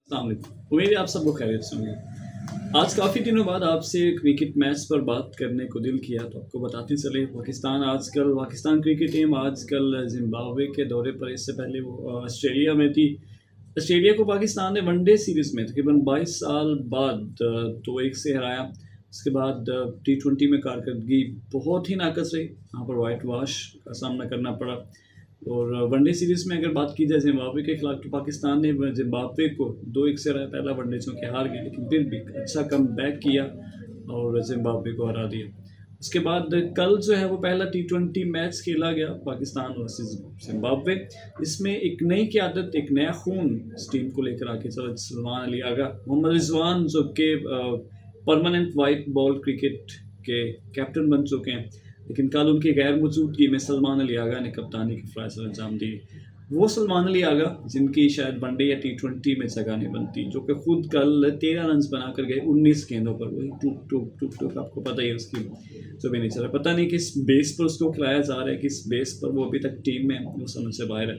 अस्सलाम वालेकुम। उम्मीद है आप सब लोग खैरियत से होंगे। आज काफ़ी दिनों बाद आपसे क्रिकेट मैच पर बात करने को दिल किया, तो आपको बताते चले पाकिस्तान क्रिकेट टीम आजकल ज़िम्बाब्वे के दौरे पर, इससे पहले वो ऑस्ट्रेलिया में थी। ऑस्ट्रेलिया को पाकिस्तान ने वनडे सीरीज़ में तकरीबन 22 साल बाद 2-1 से हराया। उसके बाद टी20 में कारकर्दगी बहुत ही नाक़स रही, वहाँ पर व्हाइट वॉश का सामना करना पड़ा। और वनडे सीरीज़ में अगर बात की जाए ज़िम्बाब्वे के खिलाफ, तो पाकिस्तान ने ज़िम्बाब्वे को 2-1 से हराया। पहला वनडे चूँकि हार गए, लेकिन फिर भी अच्छा कमबैक किया और ज़िम्बाब्वे को हरा दिया। उसके बाद कल जो है वो पहला टी20 मैच खेला गया, पाकिस्तान वर्सेस ज़िम्बाब्वे। इसमें एक नई क़यादत, एक नया खून इस टीम को लेकर आके चला। सलमान अली आगा, मोहम्मद रिजवान जो कि परमानेंट वाइट बॉल क्रिकेट के कैप्टन बन चुके हैं, लेकिन कल उनकी गैर मौजूदगी में सलमान अली आगा ने कप्तानी की फ़राइज़ अंजाम दी। वो सलमान अली आगा जिनकी शायद वनडे या टी20 में जगह नहीं बनती, जो कि खुद कल 13 रन्स बनाकर गए 19 गेंदों पर। वही टूक टूक टूक टूक, आपको पता ही है उसकी जो भी नहीं चल रहा। पता नहीं किस बेस पर उसको खिलाया जा रहा है, किस बेस पर वो अभी तक टीम में वो समझ से बाहर है।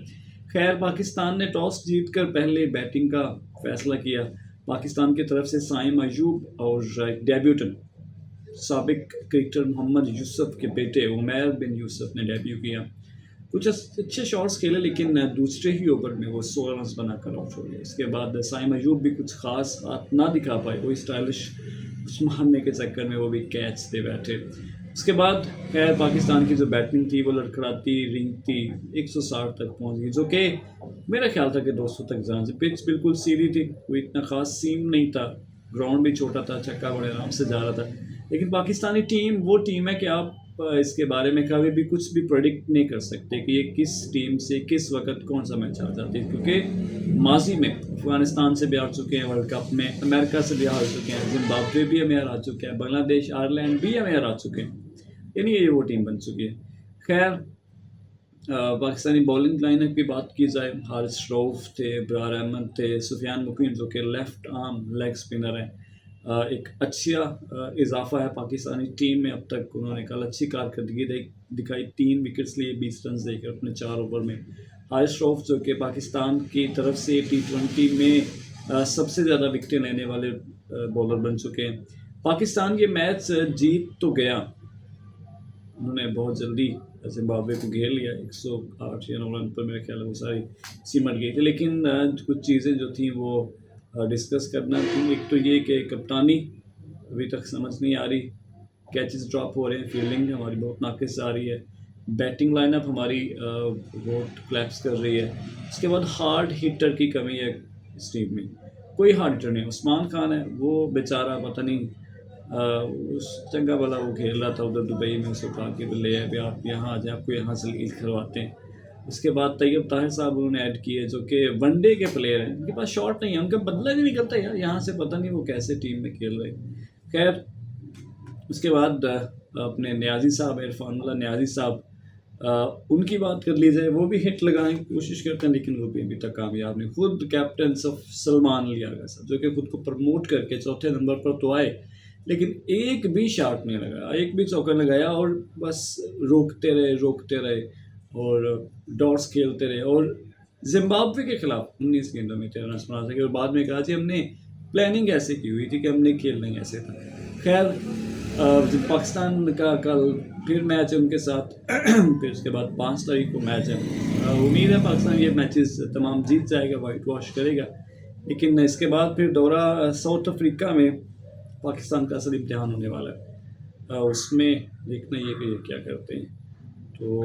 खैर, पाकिस्तान ने टॉस जीत कर पहले बैटिंग का फैसला किया। पाकिस्तान की तरफ से साइम अयूब और डेब्यूटेंट साबिक क्रिकेटर मोहम्मद यूसुफ के बेटे उमैर बिन यूसुफ ने डेब्यू किया। कुछ अच्छे शॉट्स खेले, लेकिन दूसरे ही ओवर में वो 16 रन्स बनाकर आउट हो गए। इसके बाद साइम अयूब भी कुछ खास हाथ ना दिखा पाए, कोई स्टाइलिश कुछ मारने के चक्कर में वो भी कैच दे बैठे। उसके बाद खैर पाकिस्तान की जो बैटिंग थी वो लड़खड़ाती रिंगती 160 तक पहुंच गई, जो कि मेरा ख्याल था कि 200 तक जाना चाहिए। पिच बिल्कुल सीधी थी, कोई इतना खास सीम नहीं था, ग्राउंड भी छोटा था, छक्का बड़े आराम से जा रहा था। लेकिन पाकिस्तानी टीम वो टीम है कि आप इसके बारे में कभी भी कुछ भी प्रेडिक्ट नहीं कर सकते कि ये किस टीम से किस वक्त कौन सा मैच आ जाती है, क्योंकि माजी में अफगानिस्तान से भी हार चुके हैं वर्ल्ड कप में, अमेरिका से भी हार चुके हैं, जिम्बाब्वे भी हमें हरा चुके हैं, बांग्लादेश आयरलैंड भी हमें हरा चुके हैं, यानी ये वो टीम बन चुकी है। खैर, पाकिस्तानी बॉलिंग लाइनअप की बात की जाए, हारिस रऊफ थे, इब्रार अहमद थे, सुफियान मुकीम जो कि लेफ़्ट आर्म लेग स्पिनर हैं। एक अच्छा इजाफा है पाकिस्तानी टीम में। अब तक उन्होंने कल अच्छी कारकर्दगी दिखाई, 3 विकेट्स लिए 20 रन देकर अपने 4 ओवर में। हारिस रऊफ जो कि पाकिस्तान की तरफ से टी20 में सबसे ज़्यादा विकेटें लेने वाले बॉलर बन चुके हैं। पाकिस्तान ये मैच जीत तो गया, उन्होंने बहुत जल्दी ज़िम्बाब्वे को घेर लिया। 108 या 9 रन पर मेरे ख्याल है वो सारी सिमट गई थी, लेकिन कुछ चीज़ें जो थी वो डिस्कस करना थी। एक तो ये कि कप्तानी अभी तक समझ नहीं आ रही, कैचेस ड्रॉप हो रहे हैं, फील्डिंग हमारी बहुत नाक़िस आ रही है, बैटिंग लाइनअप हमारी बहुत क्लैप्स कर रही है। उसके बाद हार्ड हिटर की कमी है इस टीम में, कोई हार्ड हिटर नहीं। उस्मान खान है, वो बेचारा पता नहीं उस चंगा भला वो खेल रहा था उधर दुबई में, उसको कहा कि ले अभी आप यहाँ आ जाए, आपको यहाँ से लीड करवाते हैं। उसके बाद तैयब ताहिर साहब उन्होंने ऐड किए, जो कि वनडे के प्लेयर हैं, उनके पास शॉट नहीं है, उनका बदला नहीं निकलता यार, यहाँ से पता नहीं वो कैसे टीम में खेल रहे। खैर, उसके बाद अपने न्याजी साहब, इरफानुल्लाह न्याजी साहब, उनकी बात कर ली जाए, वो भी हिट लगाने की कोशिश करते हैं, लेकिन वो भी अभी तक कामयाब नहीं। खुद कैप्टन सलमान अली आगा साहब, जो कि खुद को प्रमोट करके चौथे नंबर पर तो आए, लेकिन एक भी शॉट नहीं लगाया, एक भी चौका लगाया, और बस रोकते रहे और डॉट्स खेलते रहे, और ज़िम्बाब्वे के खिलाफ 19 गेंदों में 13 रन बना सके। और बाद में कहा कि हमने प्लानिंग ऐसे की हुई थी कि हमने खेलना ही ऐसे था। खैर, पाकिस्तान का कल फिर मैच है उनके साथ फिर उसके बाद 5 तारीख को मैच है। उम्मीद है पाकिस्तान ये मैचेस तमाम जीत जाएगा, वाइट वॉश करेगा, लेकिन इसके बाद फिर दौरा साउथ अफ्रीका में पाकिस्तान का असल इम्तिहान होने वाला है। उसमें देखना ये कि ये क्या करते हैं। तो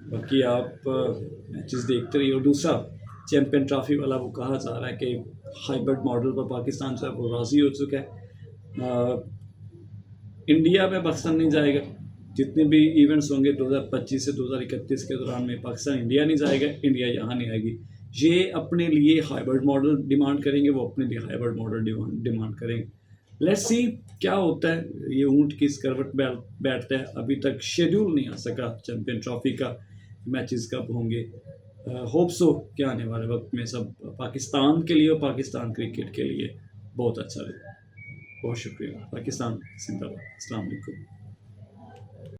बाकी आप मैचेस देखते रहिए। और दूसरा, चैम्पियन ट्रॉफी वाला वो कहा जा रहा है कि हाइब्रिड मॉडल पर पाकिस्तान जो है वो राज़ी हो चुका है। इंडिया में पाकिस्तान नहीं जाएगा, जितने भी इवेंट्स होंगे 2025 से 2031 के दौरान में पाकिस्तान इंडिया नहीं जाएगा, इंडिया यहाँ नहीं आएगी। ये अपने लिए हाइब्रिड मॉडल डिमांड करेंगे, वो अपने लिए हाइब्रिड मॉडल डिमांड करेंगे। लेट्स सी क्या होता है, ये ऊँट किस करवट बैठता है। अभी तक शेड्यूल नहीं आ सका चैम्पियन ट्रॉफी का, मैचेस कब होंगे। होप सो क्या आने वाले वक्त में सब पाकिस्तान के लिए और पाकिस्तान क्रिकेट के लिए बहुत अच्छा रहे। बहुत शुक्रिया। पाकिस्तान जिंदाबाद। अस्सलाम वालेकुम।